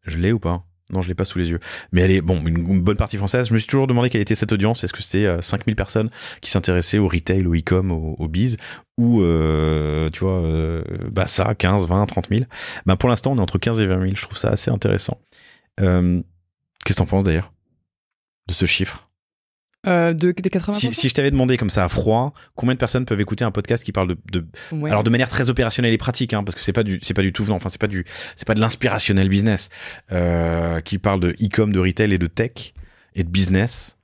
Je l'ai ou pas ? Non, je l'ai pas sous les yeux. Mais elle est, une bonne partie française. Je me suis toujours demandé quelle était cette audience. Est-ce que c'était 5000 personnes qui s'intéressaient au retail, au e-com, au biz, ou, tu vois, ça, 15, 20, 30 000. Pour l'instant, on est entre 15 et 20 000. Je trouve ça assez intéressant. Qu'est-ce que t'en penses d'ailleurs de ce chiffre? Des 80%. Si je t'avais demandé comme ça à froid, combien de personnes peuvent écouter un podcast qui parle Ouais. Alors de manière très opérationnelle et pratique, hein, parce que c'est pas du tout venant, enfin c'est pas de l'inspirationnel business, qui parle de e-com, de retail et de tech et de business.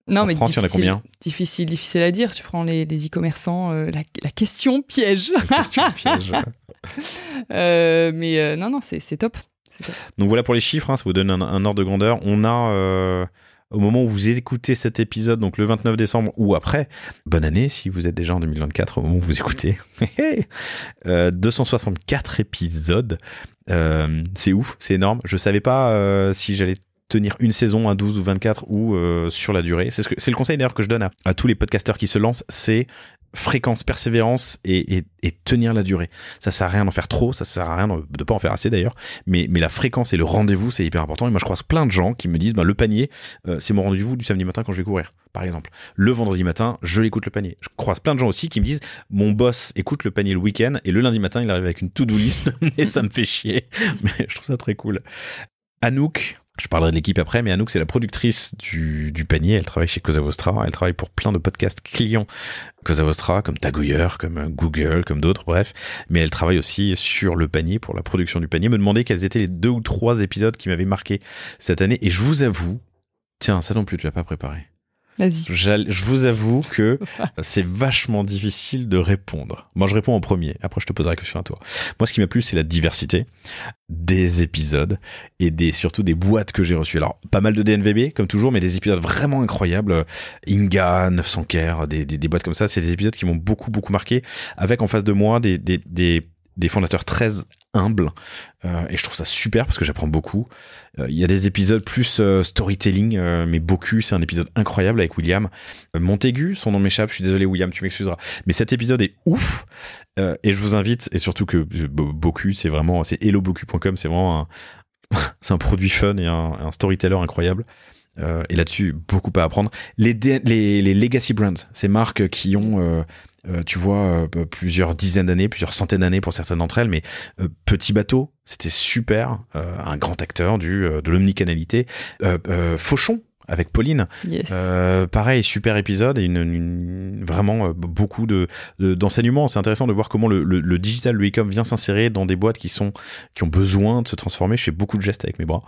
Non, en mais France, il y en a combien? Difficile à dire. Tu prends les e-commerçants, la question piège. La question piège. Non, c'est top. Donc voilà pour les chiffres, hein, ça vous donne un ordre de grandeur. On a au moment où vous écoutez cet épisode, donc le 29 décembre ou après, bonne année si vous êtes déjà en 2024 au moment où vous écoutez, 264 épisodes, c'est ouf, c'est énorme. Je savais pas si j'allais tenir une saison à 12 ou 24 ou sur la durée. C'est le conseil d'ailleurs que je donne à tous les podcasteurs qui se lancent, c'est fréquence, persévérance et tenir la durée. Ça sert à rien d'en faire trop, ça sert à rien de pas en faire assez d'ailleurs, mais la fréquence et le rendez-vous, c'est hyper important. Et moi, je croise plein de gens qui me disent, le panier, c'est mon rendez-vous du samedi matin quand je vais courir, par exemple. Le vendredi matin, je l'écoute le panier. Je croise plein de gens aussi qui me disent, mon boss écoute le panier le week-end et le lundi matin, il arrive avec une to-do list et ça me fait chier. Mais je trouve ça très cool. Anouk, je parlerai de l'équipe après, mais Anouk, c'est la productrice du panier. Elle travaille chez Cosa Vostra. Elle travaille pour plein de podcasts clients Cosa Vostra, comme Tagoyer, comme Google, comme d'autres, bref. Mais elle travaille aussi sur le panier, pour la production du panier. Me demandait quels étaient les 2 ou 3 épisodes qui m'avaient marqué cette année. Et je vous avoue, tiens, ça non plus, tu l'as pas préparé. Vas-y. Je vous avoue que c'est vachement difficile de répondre. Moi, je réponds en premier. Après, je te poserai la question à toi. Moi, ce qui m'a plu, c'est la diversité des épisodes et surtout des boîtes que j'ai reçues. Alors, pas mal de DNVB, comme toujours, mais des épisodes vraiment incroyables. Inga, 900 Care, des boîtes comme ça. C'est des épisodes qui m'ont beaucoup, beaucoup marqué. Avec en face de moi des fondateurs très humbles. Et je trouve ça super parce que j'apprends beaucoup. Il y a des épisodes plus storytelling, mais Bocu, c'est un épisode incroyable avec William Montaigu, son nom m'échappe, je suis désolé William, tu m'excuseras, mais cet épisode est ouf, et je vous invite, et surtout que Bocu, c'est hellobocu.com, c'est vraiment c'est un produit fun et un storyteller incroyable. Et là-dessus, beaucoup à apprendre. Les legacy brands, ces marques qui ont tu vois, plusieurs dizaines d'années, plusieurs centaines d'années pour certaines d'entre elles, mais Petit Bateau, c'était super, un grand acteur de l'omnicanalité. Fauchon, avec Pauline, Yes. pareil, super épisode et vraiment beaucoup d'enseignements. C'est intéressant de voir comment le digital, le e-com vient s'insérer dans des boîtes qui ont besoin de se transformer. Je fais beaucoup de gestes avec mes bras.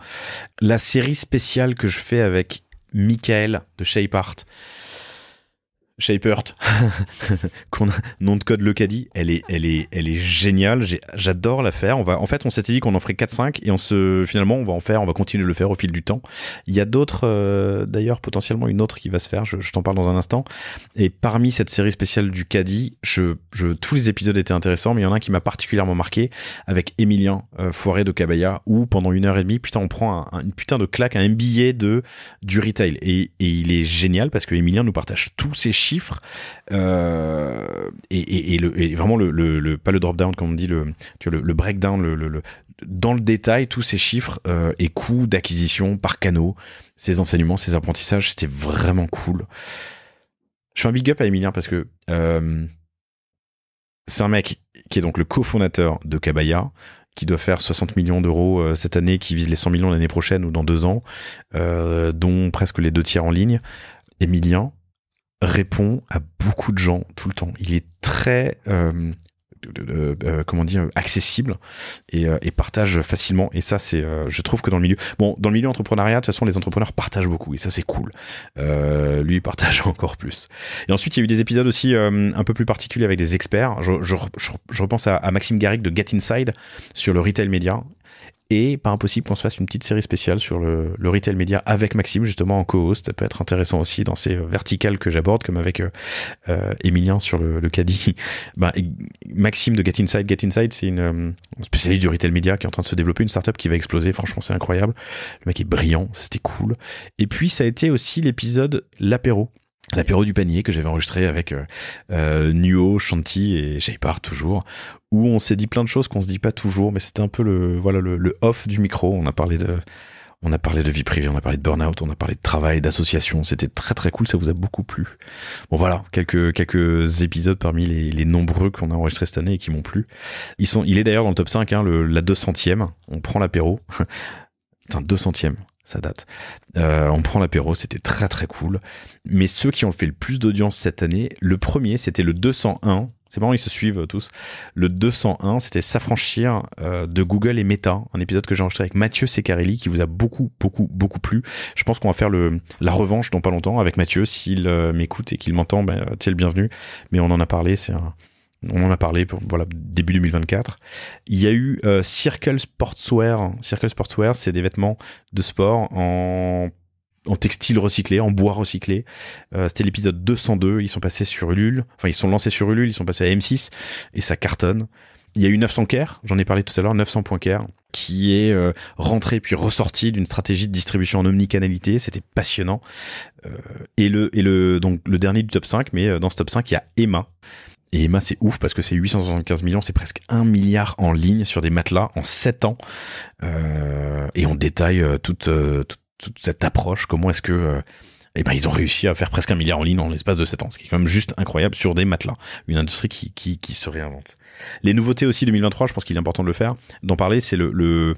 La série spéciale que je fais avec Michael de Shapeart, nom de code Lecadi, elle est géniale, j'adore la faire. En fait, on s'était dit qu'on en ferait 4-5 et finalement, on va continuer de le faire au fil du temps. Il y a d'autres, d'ailleurs, potentiellement une autre qui va se faire, je t'en parle dans un instant. Et parmi cette série spéciale du Caddy, tous les épisodes étaient intéressants, mais il y en a un qui m'a particulièrement marqué avec Emilien Foiré de Cabaya, où pendant 1h30, putain, on prend une putain de claque, un MBA du retail. Et il est génial parce que Emilien nous partage tous ses chiffres et vraiment pas le drop down comme on dit, le breakdown, dans le détail tous ces chiffres et coûts d'acquisition par canaux, ces enseignements, ces apprentissages, c'était vraiment cool. Je fais un big up à Emilien parce que c'est un mec qui est donc le cofondateur de Kabaya, qui doit faire 60 millions d'euros cette année, qui vise les 100 millions l'année prochaine ou dans 2 ans, dont presque les 2 tiers en ligne. Emilien répond à beaucoup de gens tout le temps. Il est très accessible et partage facilement, et ça c'est je trouve que dans le milieu entrepreneuriat, de toute façon les entrepreneurs partagent beaucoup et ça c'est cool. Lui il partage encore plus. Et ensuite il y a eu des épisodes aussi un peu plus particuliers avec des experts. Je repense à Maxime Garrigue de Get Inside sur le retail média. Et pas impossible qu'on se fasse une petite série spéciale sur le retail média avec Maxime, justement en co-host. Ça peut être intéressant aussi dans ces verticales que j'aborde, comme avec Emilien sur le caddie. Maxime de Get Inside. Get Inside, c'est une spécialiste du retail média qui est en train de se développer, une startup qui va exploser. Franchement, c'est incroyable. Le mec est brillant, c'était cool. Et puis, ça a été aussi l'épisode L'apéro du panier que j'avais enregistré avec Nuo, Shanti et Shaipar toujours, où on s'est dit plein de choses qu'on se dit pas toujours, mais c'était un peu le off du micro. On a parlé de vie privée, on a parlé de burn-out, on a parlé de travail, d'association. C'était très très cool, ça vous a beaucoup plu. Bon voilà, quelques épisodes parmi les nombreux qu'on a enregistrés cette année et qui m'ont plu. Il est d'ailleurs dans le top 5, la 200e. On prend l'apéro. Putain, 200e. Ça date. On prend l'apéro, c'était très très cool. Mais ceux qui ont fait le plus d'audience cette année, le premier, c'était le 201. C'est marrant, ils se suivent tous. Le 201, c'était S'affranchir de Google et Meta, un épisode que j'ai enregistré avec Mathieu Secarelli, qui vous a beaucoup plu. Je pense qu'on va faire la revanche dans pas longtemps avec Mathieu. S'il m'écoute et qu'il m'entend, t'es le bienvenu. Mais on en a parlé, on en a parlé pour début 2024. Il y a eu Circle Sportswear. Circle Sportswear, c'est des vêtements de sport en textile recyclé, en bois recyclé. C'était l'épisode 202. Ils sont passés sur Ulule. Enfin, ils sont lancés sur Ulule. Ils sont passés à M6 et ça cartonne. Il y a eu 900 Care. J'en ai parlé tout à l'heure. 900.care qui est rentré puis ressorti d'une stratégie de distribution en omnicanalité. C'était passionnant. Donc le dernier du top 5, mais dans ce top 5, il y a Emma. Et Emma, c'est ouf parce que c'est 875 millions, c'est presque 1 milliard en ligne sur des matelas en 7 ans. Et on détaille toute cette approche. Comment est-ce que ils ont réussi à faire presque 1 milliard en ligne en l'espace de 7 ans, ce qui est quand même juste incroyable sur des matelas. Une industrie qui se réinvente. Les nouveautés aussi 2023, je pense qu'il est important de d'en parler, c'est le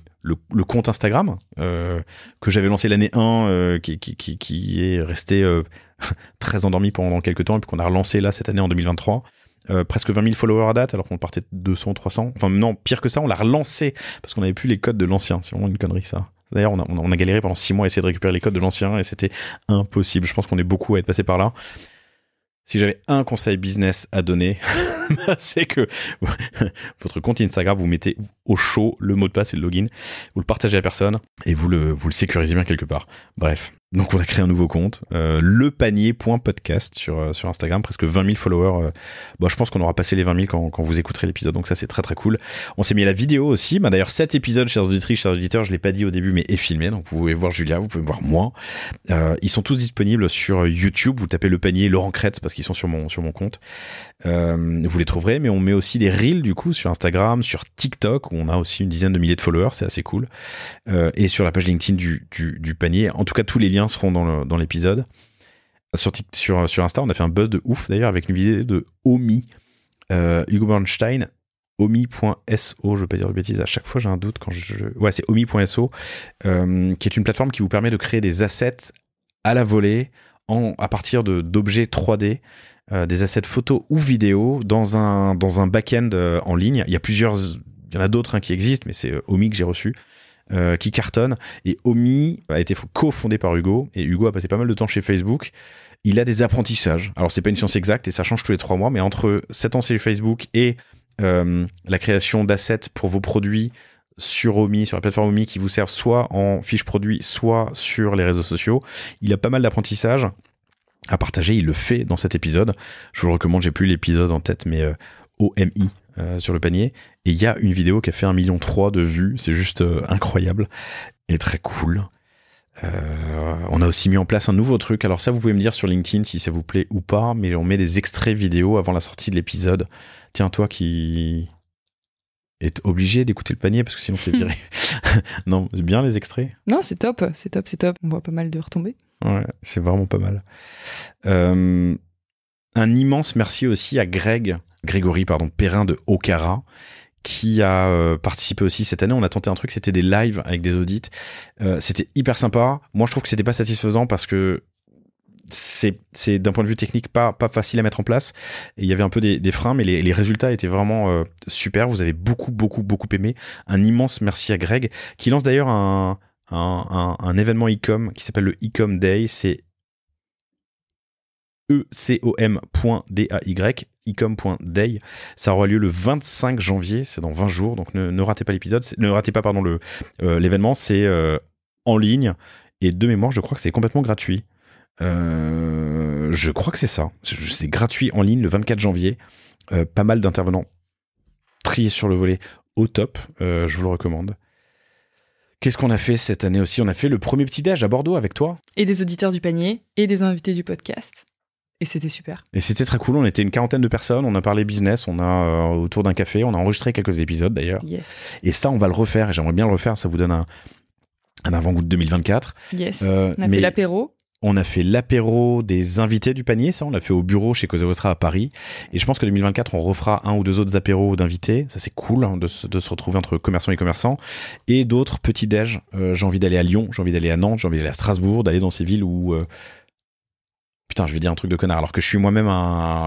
compte Instagram que j'avais lancé l'année 1, qui est resté très endormi pendant quelques temps et puis qu'on a relancé là cette année en 2023. Presque 20 000 followers à date alors qu'on partait de 200, 300. Enfin non, pire que ça, on l'a relancé parce qu'on n'avait plus les codes de l'ancien. C'est vraiment une connerie ça. D'ailleurs, on a galéré pendant 6 mois à essayer de récupérer les codes de l'ancien et c'était impossible. Je pense qu'on est beaucoup à être passé par là. Si j'avais un conseil business à donner, c'est que votre compte Instagram, vous mettez au chaud le mot de passe et le login, vous le partagez à personne et vous le sécurisez bien quelque part. Bref. Donc on a créé un nouveau compte, lepanier.podcast sur Instagram, presque 20 000 followers. Je pense qu'on aura passé les 20 000 quand vous écouterez l'épisode, donc ça c'est très très cool. On s'est mis à la vidéo aussi, d'ailleurs cet épisode, chers auditrices, chers auditeurs, je l'ai pas dit au début mais est filmé, donc vous pouvez voir Julia, vous pouvez voir moi. Ils sont tous disponibles sur YouTube, vous tapez Le Panier, Laurent Kretz, parce qu'ils sont sur mon compte. Vous les trouverez, mais on met aussi des reels du coup sur Instagram, sur TikTok, où on a aussi une dizaine de milliers de followers, c'est assez cool. Et sur la page LinkedIn du panier, en tout cas tous les liens seront dans l'épisode. Sur Insta, on a fait un buzz de ouf d'ailleurs avec une vidéo de Omi, Hugo Bernstein, omi.so, je veux pas dire de bêtises, à chaque fois j'ai un doute quand ouais, c'est omi.so, qui est une plateforme qui vous permet de créer des assets à la volée à partir d'objets 3D, des assets photos ou vidéo dans un back-end en ligne. Il y en a d'autres qui existent, mais c'est Omi que j'ai reçu. Qui cartonne, et Omi a été cofondé par Hugo, et Hugo a passé pas mal de temps chez Facebook. Il a des apprentissages, alors c'est pas une science exacte et ça change tous les 3 mois, mais entre 7 ans chez Facebook et la création d'assets pour vos produits sur Omi, sur la plateforme Omi, qui vous servent soit en fiche produit, soit sur les réseaux sociaux, il a pas mal d'apprentissages à partager. Il le fait dans cet épisode, je vous le recommande, j'ai plus l'épisode en tête, mais OMI sur le panier, et il y a une vidéo qui a fait 1,3 million de vues, c'est juste incroyable et très cool. On a aussi mis en place un nouveau truc, alors ça vous pouvez me dire sur LinkedIn si ça vous plaît ou pas, mais on met des extraits vidéo avant la sortie de l'épisode. Tiens, toi qui est obligé d'écouter le panier parce que sinon t'es viré. Non, c'est bien les extraits. Non, c'est top. On voit pas mal de retombées. Ouais, c'est vraiment pas mal. Un immense merci aussi à Grégory Perrin de Okara, qui a participé aussi cette année. On a tenté un truc, c'était des lives avec des audits. C'était hyper sympa. Moi, je trouve que c'était pas satisfaisant parce que c'est d'un point de vue technique pas facile à mettre en place. Et il y avait un peu des freins, mais les résultats étaient vraiment super. Vous avez beaucoup aimé. Un immense merci à Greg, qui lance d'ailleurs un événement e-com qui s'appelle le e-com Day. C'est ecom.day, ecom.day. Ça aura lieu le 25 janvier, c'est dans 20 jours, donc ne ratez pas l'épisode, ne ratez pas l'événement, c'est en ligne, et de mémoire, je crois que c'est complètement gratuit. Je crois que c'est ça, c'est gratuit en ligne le 24 janvier, pas mal d'intervenants triés sur le volet au top, je vous le recommande. Qu'est-ce qu'on a fait cette année aussi ? On a fait le premier petit-déj à Bordeaux avec toi. Et des auditeurs du panier, et des invités du podcast. Et c'était super. Et c'était très cool, on était une quarantaine de personnes, on a parlé business, on a autour d'un café, on a enregistré quelques épisodes d'ailleurs. Yes. Et ça, on va le refaire, et j'aimerais bien le refaire, ça vous donne un avant-goût de 2024. Yes, on a fait l'apéro. On a fait l'apéro des invités du panier, ça, on l'a fait au bureau chez Cosa Vostra à Paris. Et je pense que 2024, on refera un ou deux autres apéros d'invités. Ça, c'est cool de se retrouver entre commerçants et commerçants. Et d'autres petits déj. J'ai envie d'aller à Lyon, j'ai envie d'aller à Nantes, j'ai envie d'aller à Strasbourg, d'aller dans ces villes où... Putain, je vais dire un truc de connard, alors que je suis moi-même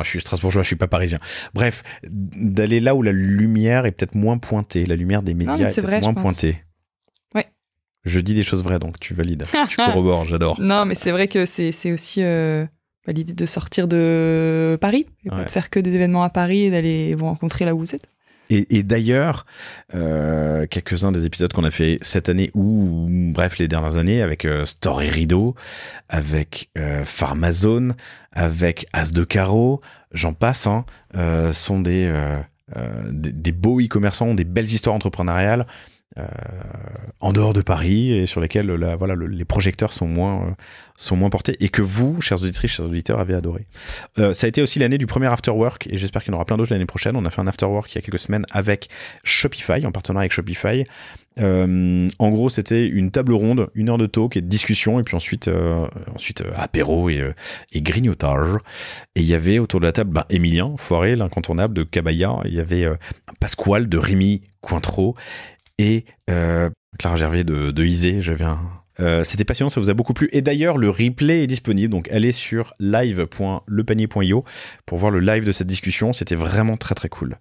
je suis strasbourgeois, je suis pas parisien. Bref, d'aller là où la lumière est peut-être moins pointée, la lumière des médias est peut-être moins pointée. Ouais. Je dis des choses vraies, donc tu valides. Tu corrobores, j'adore. Non, mais c'est vrai que c'est aussi l'idée de sortir de Paris, et pas de faire que des événements à Paris et d'aller vous rencontrer là où vous êtes. Et d'ailleurs, quelques-uns des épisodes qu'on a fait cette année ou bref les dernières années avec Story Rideau, avec Pharmazone, avec As de Carreau, j'en passe, sont des beaux e-commerçants, des belles histoires entrepreneuriales en dehors de Paris et sur lesquelles les projecteurs sont moins portés et que vous, chers auditrices, chers auditeurs, avez adoré. Ça a été aussi l'année du premier Afterwork et j'espère qu'il y en aura plein d'autres l'année prochaine. On a fait un Afterwork il y a quelques semaines avec Shopify, en partenariat avec Shopify. En gros, c'était une table ronde, 1 heure de talk et de discussion et puis ensuite apéro et grignotage. Et il y avait autour de la table Émilien Foiré, l'incontournable de Cabaya. Il y avait Pasquale de Rémi Cointreau et Clara Gervais de Isée. C'était passionnant, ça vous a beaucoup plu. Et d'ailleurs, le replay est disponible, donc allez sur live.lepanier.io pour voir le live de cette discussion. C'était vraiment très très cool.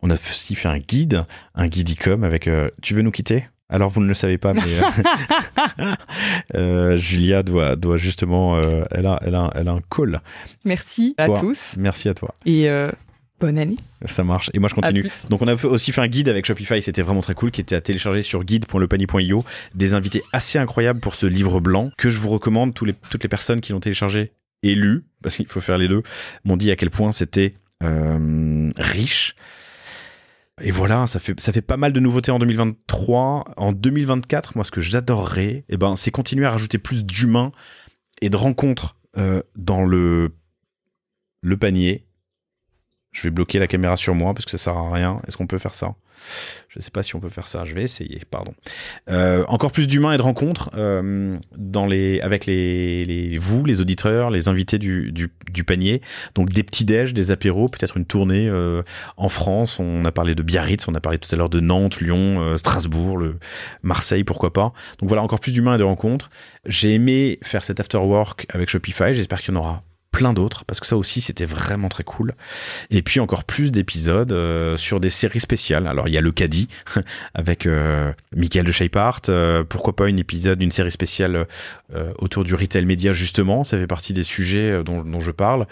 On a aussi fait un guide e-com avec Tu veux nous quitter ? Alors vous ne le savez pas, mais Julia doit justement, elle a un call. Merci à tous. Merci à toi. Et bonne année. Ça marche. Et moi, je continue. Donc, on a aussi fait un guide avec Shopify. C'était vraiment très cool, qui était à télécharger sur guide.lepanier.io. Des invités assez incroyables pour ce livre blanc que je vous recommande. Toutes les personnes qui l'ont téléchargé et lu, parce qu'il faut faire les deux, m'ont dit à quel point c'était riche. Et voilà, ça fait pas mal de nouveautés en 2023. En 2024, moi, ce que j'adorerais, c'est continuer à rajouter plus d'humains et de rencontres dans le panier. Je vais bloquer la caméra sur moi parce que ça sert à rien. Est-ce qu'on peut faire ça ? Je ne sais pas si on peut faire ça. Je vais essayer. Pardon. Encore plus d'humains et de rencontres avec vous, les auditeurs, les invités du panier. Donc des petits déj, des apéros, peut-être une tournée en France. On a parlé de Biarritz, on a parlé tout à l'heure de Nantes, Lyon, Strasbourg, Marseille, pourquoi pas. Donc voilà, encore plus d'humains et de rencontres. J'ai aimé faire cet afterwork avec Shopify. J'espère qu'il y en aura plein d'autres, parce que ça aussi c'était vraiment très cool. Et puis encore plus d'épisodes sur des séries spéciales. Alors il y a le caddie avec Mickaël de Shapeart, pourquoi pas une série spéciale autour du retail média, justement, ça fait partie des sujets dont je parle.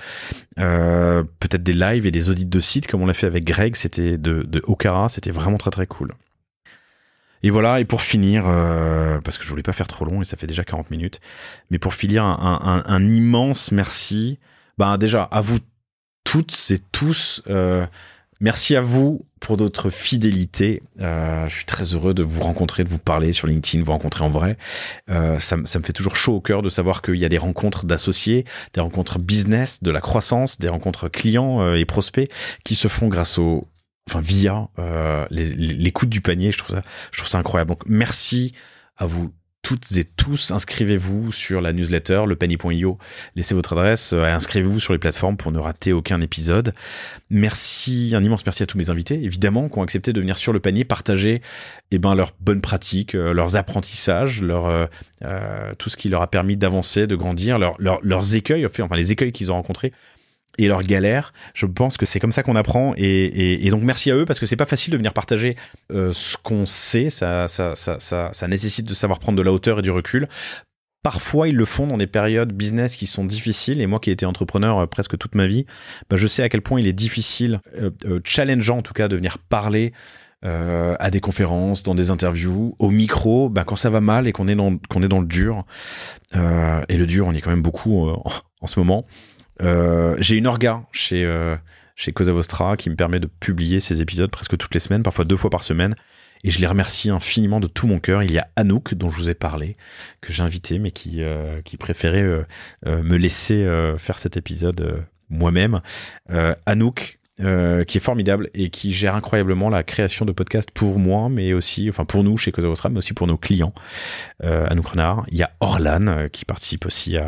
Peut-être des lives et des audits de sites comme on l'a fait avec Greg, c'était de Okara, c'était vraiment très très cool. Et voilà, et pour finir, parce que je voulais pas faire trop long et ça fait déjà 40 minutes, mais pour finir, un immense merci, déjà à vous toutes et tous, merci à vous pour votre fidélité. Je suis très heureux de vous rencontrer, de vous parler sur LinkedIn, vous rencontrer en vrai. Ça me fait toujours chaud au cœur de savoir qu'il y a des rencontres d'associés, des rencontres business, de la croissance, des rencontres clients et prospects qui se font grâce au via l'écoute du panier. Je trouve ça incroyable. Donc merci à vous toutes et tous. Inscrivez-vous sur la newsletter lepanier.io, laissez votre adresse, inscrivez-vous sur les plateformes pour ne rater aucun épisode. Merci, un immense merci à tous mes invités, évidemment, qui ont accepté de venir sur le panier partager leurs bonnes pratiques, leurs apprentissages, tout ce qui leur a permis d'avancer, de grandir, leurs écueils, enfin les écueils qu'ils ont rencontrés et leurs galères. Je pense que c'est comme ça qu'on apprend, et donc merci à eux, parce que c'est pas facile de venir partager ce qu'on sait. Ça nécessite de savoir prendre de la hauteur et du recul. Parfois ils le font dans des périodes business qui sont difficiles, et moi qui ai été entrepreneur presque toute ma vie, je sais à quel point il est difficile, challengeant en tout cas, de venir parler à des conférences, dans des interviews, au micro, quand ça va mal et qu'on est dans le dur, et le dur on y est quand même beaucoup en ce moment. J'ai une orga chez Cosa Vostra qui me permet de publier ces épisodes presque toutes les semaines, parfois 2 fois par semaine, et je les remercie infiniment de tout mon cœur. Il y a Anouk, dont je vous ai parlé, que j'ai invité, mais qui préférait me laisser faire cet épisode moi-même. Anouk, qui est formidable et qui gère incroyablement la création de podcasts pour moi, mais aussi, pour nous chez Cosa Vostra, mais aussi pour nos clients. Anouk Renard. Il y a Orlan qui participe aussi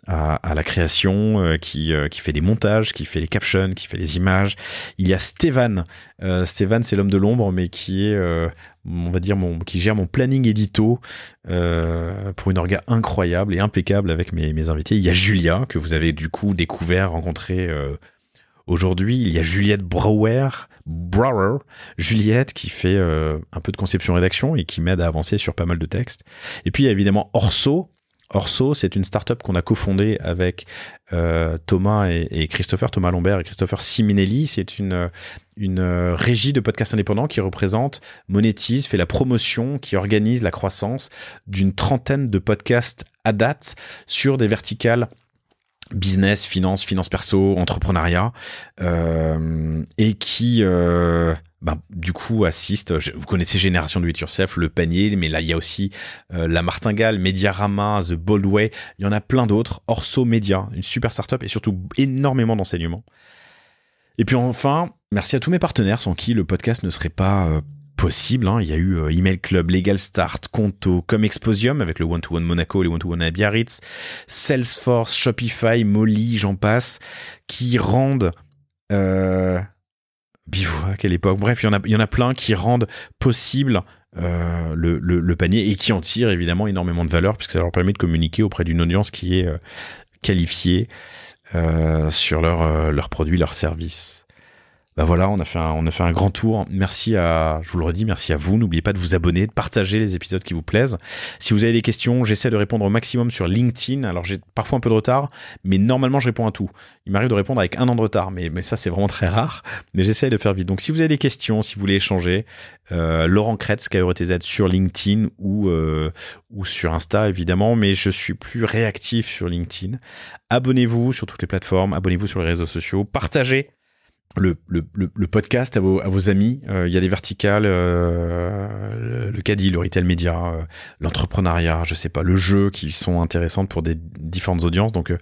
à la création, qui fait des montages, qui fait les captions, qui fait les images. Il y a Stéphane. Stéphane, c'est l'homme de l'ombre, mais qui est, on va dire, qui gère mon planning édito pour une orga incroyable et impeccable avec mes invités. Il y a Julia, que vous avez du coup découvert, rencontré aujourd'hui. Il y a Juliette Brouwer, Juliette qui fait un peu de conception-rédaction et qui m'aide à avancer sur pas mal de textes. Et puis il y a évidemment Orso. Orso, c'est une start-up qu'on a cofondée avec Thomas et Christopher, Thomas Lombert et Christopher Siminelli. C'est une régie de podcasts indépendants qui représente, monétise, fait la promotion, qui organise la croissance d'une 30aine de podcasts à date sur des verticales business, finance perso, entrepreneuriat, et qui du coup assiste. Vous connaissez Génération Do It Yourself, Le Panier, mais là il y a aussi La Martingale, Mediarama, The Bold Way, il y en a plein d'autres. Orso Media, une super startup et surtout énormément d'enseignements. Et puis enfin, merci à tous mes partenaires sans qui le podcast ne serait pas possible. Il y a eu Email Club, Legal Start, Conto, Comexposium avec le One-to-One Monaco et le One-to-One à Biarritz, Salesforce, Shopify, Molly, j'en passe, qui rendent Bivouac à l'époque. Bref, il y en a plein qui rendent possible le panier et qui en tirent évidemment énormément de valeur, puisque ça leur permet de communiquer auprès d'une audience qui est qualifiée sur leurs produits, leurs services. Voilà, on a fait un grand tour. Merci je vous le redis, merci à vous. N'oubliez pas de vous abonner, de partager les épisodes qui vous plaisent. Si vous avez des questions, j'essaie de répondre au maximum sur LinkedIn. Alors j'ai parfois un peu de retard, mais normalement je réponds à tout. Il m'arrive de répondre avec 1 an de retard, mais ça c'est vraiment très rare. Mais j'essaie de faire vite. Donc si vous avez des questions, si vous voulez échanger, Laurent Kretz, KERETZ sur LinkedIn ou sur Insta évidemment, mais je suis plus réactif sur LinkedIn. Abonnez-vous sur toutes les plateformes, abonnez-vous sur les réseaux sociaux, partagez le podcast à vos amis. Il y a des verticales, le caddie, le retail média, l'entrepreneuriat, je sais pas, le jeu, qui sont intéressantes pour des différentes audiences. Donc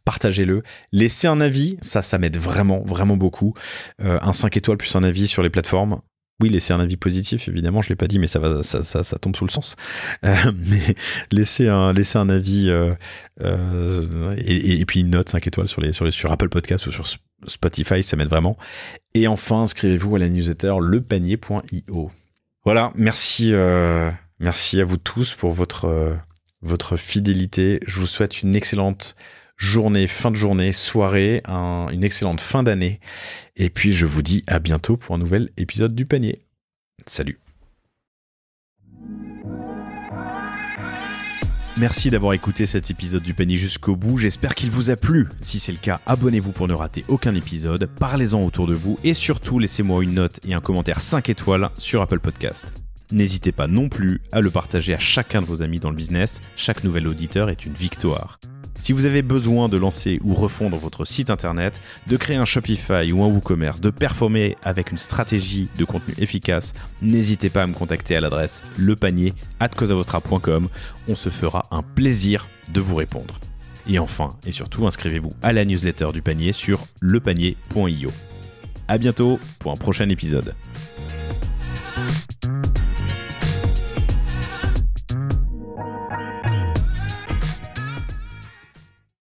partagez-le, laissez un avis, ça m'aide vraiment beaucoup. Un 5 étoiles plus un avis sur les plateformes. Oui, laissez un avis positif, évidemment, je l'ai pas dit, mais ça tombe sous le sens. Mais laissez un avis et puis une note 5 étoiles sur Apple Podcast ou sur Spotify, ça m'aide vraiment. Et enfin, inscrivez-vous à la newsletter lepanier.io. Voilà, merci à vous tous pour votre fidélité. Je vous souhaite une excellente journée, fin de journée, soirée, une excellente fin d'année. Et puis je vous dis à bientôt pour un nouvel épisode du panier. Salut. Merci d'avoir écouté cet épisode du panier jusqu'au bout, j'espère qu'il vous a plu. Si c'est le cas, abonnez-vous pour ne rater aucun épisode, parlez-en autour de vous et surtout laissez-moi une note et un commentaire 5 étoiles sur Apple Podcast. N'hésitez pas non plus à le partager à chacun de vos amis dans le business, chaque nouvel auditeur est une victoire. Si vous avez besoin de lancer ou refondre votre site internet, de créer un Shopify ou un WooCommerce, de performer avec une stratégie de contenu efficace, n'hésitez pas à me contacter à l'adresse lepanier@cosavostra.com. On se fera un plaisir de vous répondre. Et enfin, et surtout, inscrivez-vous à la newsletter du panier sur lepanier.io. À bientôt pour un prochain épisode.